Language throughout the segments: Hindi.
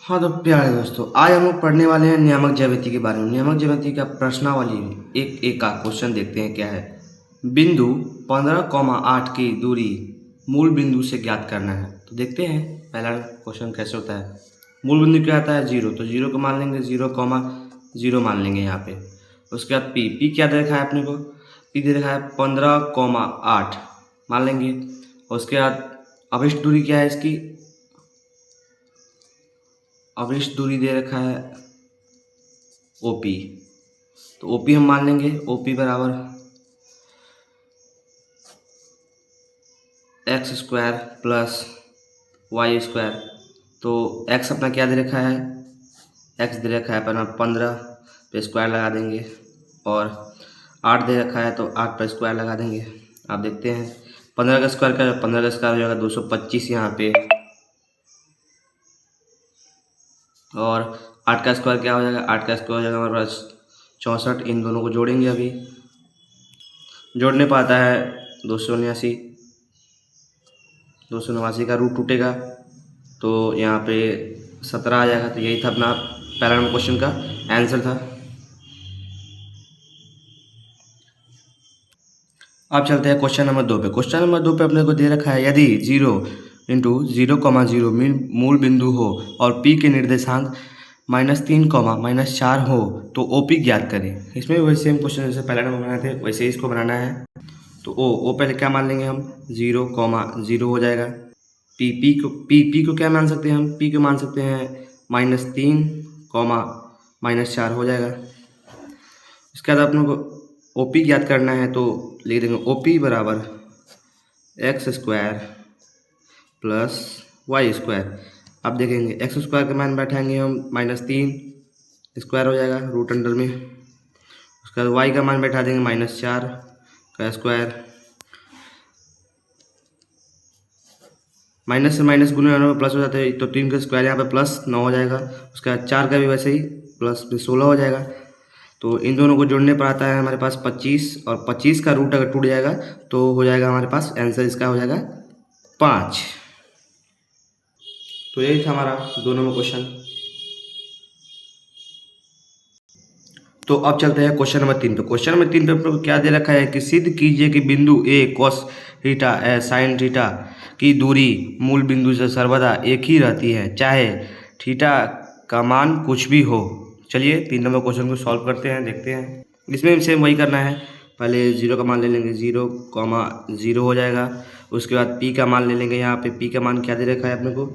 हाँ तो प्यारे दोस्तों, आज हम लोग पढ़ने वाले हैं नियामक ज्यामिति के बारे में। नियामक ज्यामिति का प्रश्नावली एक एक का क्वेश्चन देखते हैं क्या है। बिंदु 15,8 की दूरी मूल बिंदु से ज्ञात करना है। तो देखते हैं पहला क्वेश्चन कैसे होता है। मूल बिंदु क्या आता है? 0, तो 0 को मान लेंगे, 0,0 मान लेंगे यहाँ पे। उसके बाद पी क्या दे रखा है अपने को? पी दे रखा है 15,8 मान लेंगे। उसके बाद अभिष्ट दूरी क्या है इसकी? अभिष्ट दूरी दे रखा है ओपी, तो ओपी हम मान लेंगे। ओपी बराबर X square plus Y square. तो एक्स अपना क्या दे रखा है? एक्स दे रखा है अपना 15 पे स्क्वायर लगा देंगे, और 8 दे रखा है तो 8 पर स्क्वायर लगा देंगे। आप देखते हैं 15 का स्क्वायर का 15 का स्क्वायर हो जाएगा 225 यहाँ पे, और 8 का स्क्वायर क्या हो जाएगा? 8 का स्क्वायर हो जाएगा हमारे पास 64। इन दोनों को जोड़ेंगे, अभी जोड़ने पाता है 279। 289 का रूट टूटेगा तो यहाँ पे 17 आ जाएगा। तो यही था अपना पहला नंबर क्वेश्चन का आंसर था। अब चलते हैं क्वेश्चन नंबर 2 पे। क्वेश्चन नंबर 2 पे अपने को दे रखा है यदि 0 इंटू 0,0 मूल बिंदु हो और p के निर्देशांक -3, -4 हो तो OP ज्ञात करें। इसमें भी वैसे सेम क्वेश्चन जैसे पहला नंबर बनाए थे वैसे ही इसको बनाना है। तो ओ पहले क्या मान लेंगे हम? 0,0 हो जाएगा। पी को क्या मान सकते हैं हम? पी को मान सकते हैं -3, -4 हो जाएगा। इसके बाद अपने को ओपी ज्ञात करना है, तो लिख देंगे ओपी बराबर X square plus Y square. अब देखेंगे एक्स स्क्वायर का मान बैठाएंगे हम -3 स्क्वायर हो जाएगा रूट अंडर में। उसके बाद वाई का मान बैठा देंगे -4 का स्क्वायर। माइनस से माइनस गुने में प्लस हो जाता है, तो 3 का स्क्वायर यहाँ पे +9 हो जाएगा। उसके बाद 4 का भी वैसे ही प्लस 16 हो जाएगा। तो इन दोनों को जोड़ने पर आता है हमारे पास 25, और 25 का रूट अगर टूट जाएगा तो हो जाएगा हमारे पास आंसर इसका हो जाएगा 5। तो यही था हमारा 2 नंबर क्वेश्चन। तो अब चलते हैं क्वेश्चन नंबर 3 पे। क्वेश्चन नंबर 3 पे आपको क्या दे रखा है कि सिद्ध कीजिए कि बिंदु ए cos थीटा साइन थीटा की दूरी मूल बिंदु से सर्वदा एक ही रहती है, चाहे थीटा का मान कुछ भी हो। चलिए 3 नंबर क्वेश्चन को सॉल्व करते हैं, देखते हैं। इसमें भी सेम वही करना है। पहले 0 का मान ले लेंगे, 0,0 हो जाएगा। उसके बाद पी का मान ले लेंगे। यहाँ पे पी का मान क्या दे रखा है अपने को?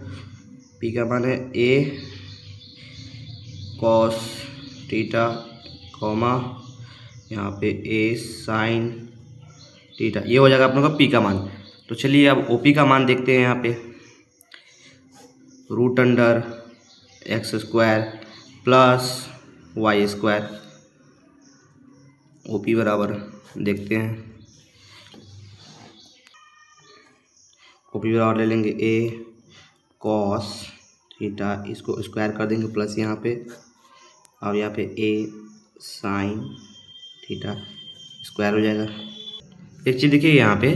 पी का मान है ए cos थीटा, यहाँ पे ए साइन थीटा, ये हो जाएगा अपने का पी का मान। तो चलिए अब ओपी का मान देखते हैं। यहाँ पे root under X square plus Y square. OP बराबर देखते हैं, ओपी बराबर ले लेंगे ए कॉस थीटा, इसको स्क्वायर कर देंगे प्लस यहाँ पे, और यहाँ पे ए साइन थीटा स्क्वायर हो जाएगा। एक चीज़ देखिए यहाँ पे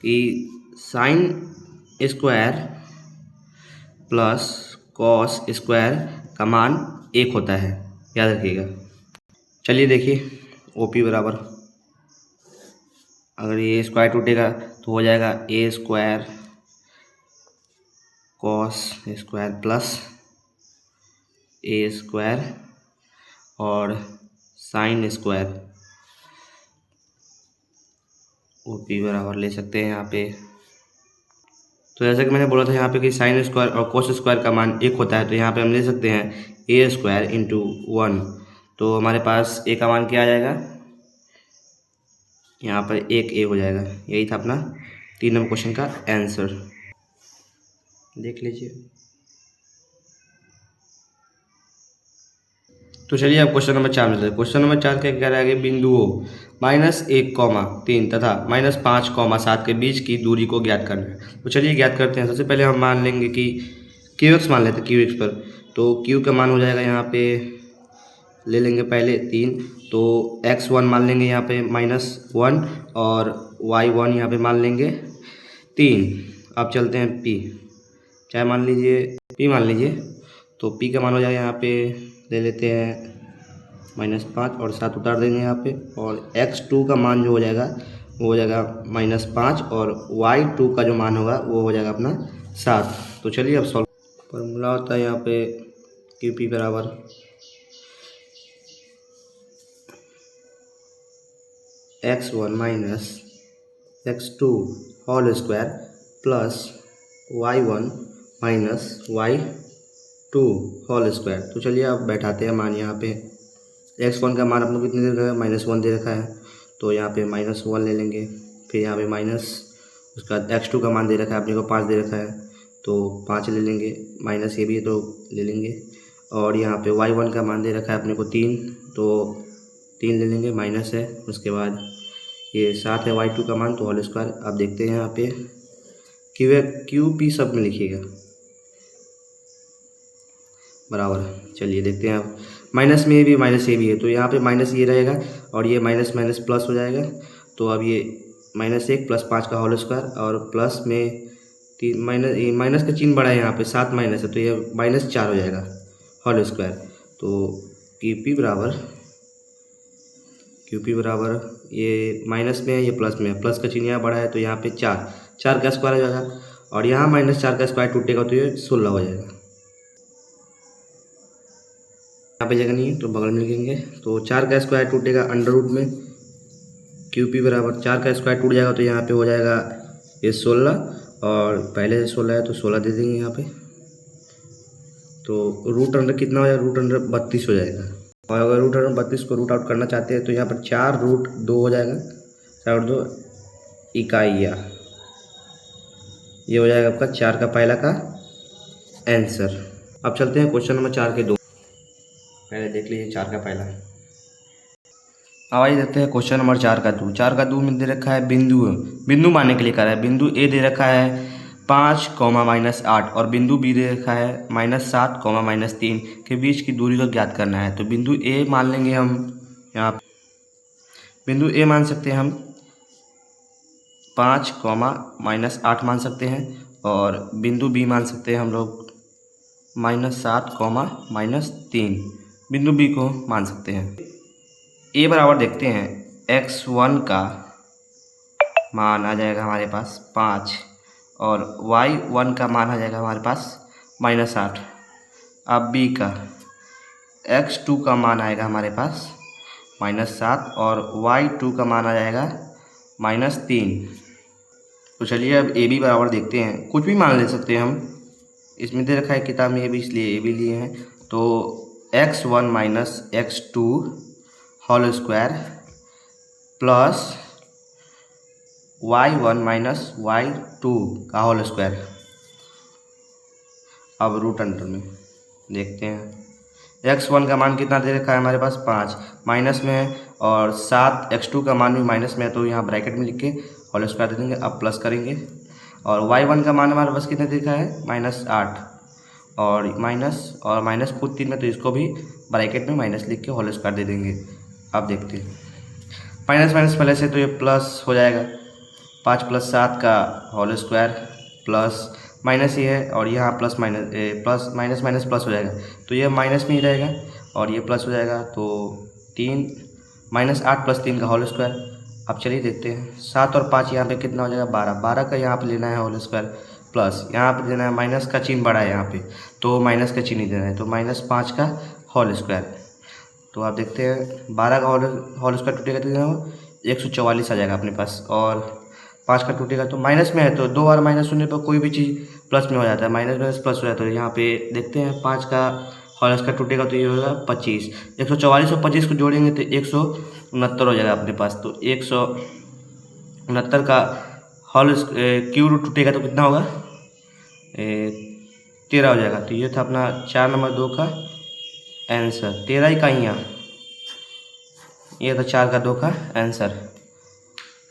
कि sine square plus cos square का मान 1 होता है, याद रखिएगा। चलिए देखिए ओपी बराबर, अगर ये स्क्वायर टूटेगा तो हो जाएगा ए स्क्वायर कॉस स्क्वायर प्लस ए स्क्वायर और साइन स्क्वायर। ओपी बराबर ले सकते हैं यहाँ पे। तो जैसा कि मैंने बोला था यहाँ पे कि साइन स्क्वायर और कोस स्क्वायर का मान 1 होता है, तो यहाँ पे हम ले सकते हैं ए स्क्वायर इंटू 1। तो हमारे पास ए का मान क्या आ जाएगा? यहाँ पर 1 ए हो जाएगा। यही था अपना 3 नंबर क्वेश्चन का आंसर, देख लीजिए। तो चलिए अब क्वेश्चन नंबर 4 में चलते हैं। क्वेश्चन नंबर 4 क्या कह रहा है कि बिंदुओं -1,3 तथा -5,7 के बीच की दूरी को ज्ञात करना है। तो चलिए ज्ञात करते हैं। सबसे पहले हम मान लेंगे कि QX मान लेते हैं, QX पर। तो Q का मान हो जाएगा यहाँ पे ले लेंगे पहले 3, तो X1 मान लेंगे यहाँ पे -1, और Y1 यहाँ पे मान लेंगे 3। अब चलते हैं P, चाहे मान लीजिए P मान लीजिए। तो p का मान हो जाएगा यहाँ पे ले लेते हैं -5 और 7 उतार देंगे यहाँ पे, और x2 का मान जो हो जाएगा वो हो जाएगा -5 और y2 का जो मान होगा वो हो जाएगा अपना 7। तो चलिए अब सॉल्व फॉर्मूला होता है यहाँ पे QP बराबर x1 minus x2 whole square plus y1 minus y2 whole square. तो चलिए अब बैठाते हैं मान यहाँ पे। x1 का मान अपने को कितने दे रखा है, -1 दे रखा है, तो यहाँ पे -1 ले लेंगे। फिर यहाँ पे माइनस उसका x2 का मान दे रखा है अपने को 5 दे रखा है, तो 5 ले लेंगे, माइनस ये भी है तो ले लेंगे। और यहाँ पे y1 का मान दे रखा है अपने को 3, तो 3 ले लेंगे, माइनस है। उसके बाद ये 7 है y2 का मान, तो होल स्क्वायर। अब देखते हैं यहाँ पे QP सब में लिखिएगा बराबर। चलिए देखते हैं अब, माइनस में ये भी माइनस ये भी है, तो यहाँ पे माइनस ये रहेगा और ये माइनस माइनस प्लस हो जाएगा। तो अब ये -1 + 5 का होल स्क्वायर और प्लस में 3 माइनस का चिन्ह बड़ा है यहाँ पे, 7 माइनस है, तो ये -4 हो जाएगा होल स्क्वायर। तो QP बराबर ये माइनस में है, ये प्लस में है, प्लस का चिन्ह यहाँ बड़ा है, तो यहाँ पे 4 का स्क्वायर हो जाएगा, और यहाँ -4 का स्क्वायर टूटेगा तो ये 16 हो जाएगा। यहाँ पे जगह नहीं है तो बगल में लिखेंगे। तो 4 का स्क्वायर टूटेगा अंडर रूट में, QP बराबर 4 का स्क्वायर टूट जाएगा तो यहाँ पे हो जाएगा ये 16, और पहले से 16 है तो 16 दे देंगे यहाँ पे। तो रूट अंडर कितना हो जाएगा, रूट अंडर 32 हो जाएगा। और अगर रूट अंडर 32 को रूट आउट करना चाहते हैं तो यहाँ पर 4√2 हो जाएगा, 4√2 इकाइयाँ। ये हो जाएगा आपका 4 का पहला का आंसर। अब चलते हैं क्वेश्चन नंबर 4 के 2। पहले देख लीजिए 4 का पहला। अब आइए देखते हैं क्वेश्चन नंबर 4 का 2। 4 का 2 में दे रखा है बिंदु मानने के लिए कह रहा है। बिंदु ए दे रखा है 5, -8 और बिंदु बी दे रखा है -7, -3 के बीच की दूरी को ज्ञात करना है। तो बिंदु ए मान लेंगे हम, यहाँ बिंदु ए मान सकते हैं हम 5, -8 मान सकते हैं, और बिंदु बी मान सकते हैं हम लोग -7, -3 बिंदु बी को मान सकते हैं। ए बराबर देखते हैं x1 का मान आ जाएगा हमारे पास 5 और y1 का मान आ जाएगा हमारे पास -8। अब बी का x2 का मान आएगा हमारे पास -7 और y2 का मान आ जाएगा -3। तो चलिए अब ए बी बराबर देखते हैं। कुछ भी मान ले सकते हैं हम, इसमें दे रखा है किताब में ए बी, इसलिए ए बी लिए हैं। तो x1 minus x2 whole square plus y1 minus y2 का होल स्क्वायर। अब रूट अंडर में देखते हैं। x1 का मान कितना दे रखा है हमारे पास 5, माइनस में है, और 7 x2 का मान भी माइनस में है, तो यहाँ ब्रैकेट में लिख के होल स्क्वायर दे देंगे। अब प्लस करेंगे, और y1 का मान हमारे पास कितना देखा है -8, और माइनस खुद 3 में, तो इसको भी ब्रैकेट में माइनस लिख के होल स्क्वायर दे देंगे। अब देखते हैं, माइनस पहले से तो ये प्लस हो जाएगा, 5 + 7 का होल स्क्वायर प्लस माइनस ये है, और यहाँ प्लस माइनस प्लस हो जाएगा, तो ये माइनस में ही रहेगा और ये प्लस हो जाएगा। तो 3 -8 + 3 का होल स्क्वायर। अब चलिए देखते हैं, 7 और 5 यहाँ पे कितना हो जाएगा 12 का यहाँ पे लेना है होल स्क्वायर, प्लस यहाँ पे देना है, माइनस का चिन्ह बड़ा है यहाँ पे, तो माइनस का चिन्ह ही देना है, तो -5 का होल स्क्वायर। तो आप देखते हैं 12 का होल स्क्वायर टूटेगा तो 144 आ जाएगा अपने पास, और 5 का टूटेगा तो माइनस में है, तो 2 बार माइनस होने पर कोई भी चीज़ प्लस में हो जाता है, माइनस प्लस हो जाता है। तो यहाँ पे देखते हैं 5 का होल स्क्वायर टूटेगा तो ये होगा 25, 144 और 25 को जोड़ेंगे तो 169 हो जाएगा अपने पास। तो 169 का होल क्यूब टूटेगा तो कितना होगा 13 हो जाएगा। तो ये था अपना 4 नंबर 2 का आंसर, 13 इकाइयाँ। ये था 4 का 2 का आंसर।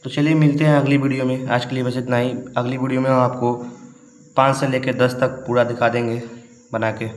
तो चलिए मिलते हैं अगली वीडियो में। आज के लिए बस इतना ही। अगली वीडियो में हम आपको 5 से लेकर 10 तक पूरा दिखा देंगे बना के।